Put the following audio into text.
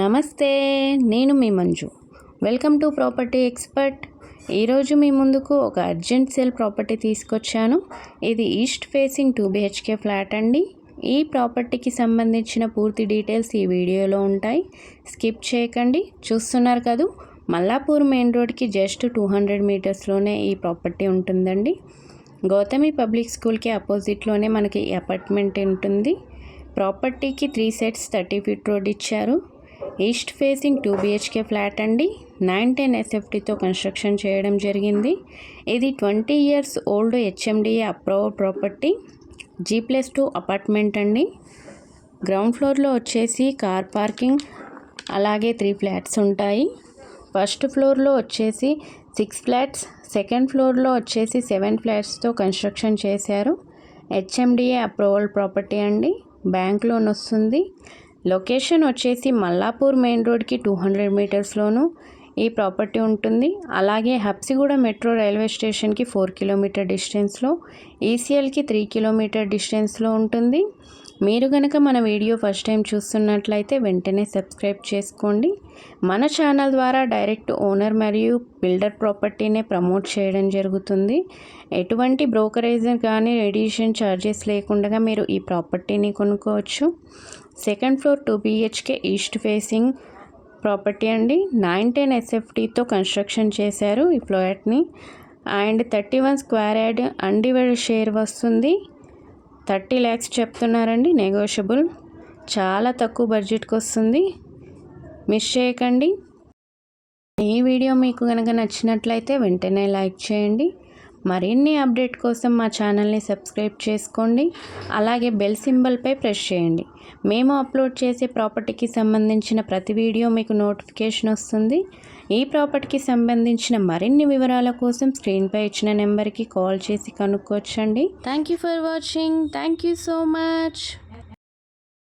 నమస్తే, నేను మీ Manju. Welcome to property expert. ఈరోజు మీ ముందుకు ఒక అర్జెంట్ సేల్ ప్రాపర్టీ తీసుకొచ్చాను. ఇది ఈస్ట్ ఫేసింగ్ 2 BHK ఫ్లాట్ అండి. ఈ ప్రాపర్టీకి సంబంధించిన పూర్తి డీటెయిల్స్ ఈ వీడియోలో ఉంటాయి. స్కిప్ చేయకండి. చూస్తున్నారు కదా, మల్లాపూర్ మెయిన్ రోడ్కి జస్ట్ 200 మీటర్స్లోనే ఈ ప్రాపర్టీ ఉంటుందండి. గౌతమి పబ్లిక్ స్కూల్కి అపోజిట్లోనే మనకి ఈ అపార్ట్మెంట్ ఉంటుంది. ప్రాపర్టీకి 3 సెట్స్ 30 ఫీట్ రోడ్ ఇచ్చారు. ఈస్ట్ ఫేసింగ్ 2 BHK ఫ్లాట్ అండి. 910 SFTతో కన్స్ట్రక్షన్ చేయడం జరిగింది. ఇది 20 years old HMDA approved property. G+2 apartment అండి. గ్రౌండ్ ఫ్లోర్లో వచ్చేసి కార్ పార్కింగ్, అలాగే 3 ఫ్లాట్స్ ఉంటాయి. ఫస్ట్ ఫ్లోర్లో వచ్చేసి 6 ఫ్లాట్స్, సెకండ్ ఫ్లోర్లో వచ్చేసి 7 ఫ్లాట్స్తో కన్స్ట్రక్షన్ చేశారు. HMDA అప్రూవల్ ప్రాపర్టీ అండి. బ్యాంక్ లోన్ వస్తుంది. లొకేషన్ వచ్చేసి మల్లాపూర్ మెయిన్ రోడ్కి 200 మీటర్స్లోనూ ఈ ప్రాపర్టీ ఉంటుంది. అలాగే హబ్సిగూడ మెట్రో రైల్వే స్టేషన్కి 4 కిలోమీటర్ డిస్టెన్స్లో, ECLకి 3 కిలోమీటర్ డిస్టెన్స్లో ఉంటుంది. మీరు కనుక మన వీడియో ఫస్ట్ టైం చూస్తున్నట్లయితే వెంటనే సబ్స్క్రైబ్ చేసుకోండి. మన ఛానల్ ద్వారా డైరెక్ట్ ఓనర్ మరియు బిల్డర్ ప్రాపర్టీనే ప్రమోట్ చేయడం జరుగుతుంది. ఎటువంటి బ్రోకరేజ్ కానీ ఎడిషన్ ఛార్జెస్ లేకుండా మీరు ఈ ప్రాపర్టీని కొనుక్కోవచ్చు. Second floor 2 BHK east facing property అండి. 910 SFTతో కన్స్ట్రక్షన్ చేశారు ఈ ఫ్లాట్ని. And 31 square yard undivided share వస్తుంది. 30 lakhs చెప్తున్నారండి, నెగోషియబుల్. చాలా తక్కువ బడ్జెట్కి వస్తుంది, మిస్ చేయకండి. ఈ వీడియో మీకు కనుక నచ్చినట్లయితే వెంటనే లైక్ చేయండి. మరిన్ని అప్డేట్ కోసం మా ఛానల్ని సబ్స్క్రైబ్ చేసుకోండి. అలాగే బెల్ సింబల్పై ప్రెస్ చేయండి. మేము అప్లోడ్ చేసే ప్రాపర్టీకి సంబంధించిన ప్రతి వీడియో మీకు నోటిఫికేషన్ వస్తుంది. ఈ ప్రాపర్టీకి సంబంధించిన మరిన్ని వివరాల కోసం స్క్రీన్పై ఇచ్చిన నెంబర్కి కాల్ చేసి కనుక్కోవచ్చండి. Thank you for watching. Thank you so much.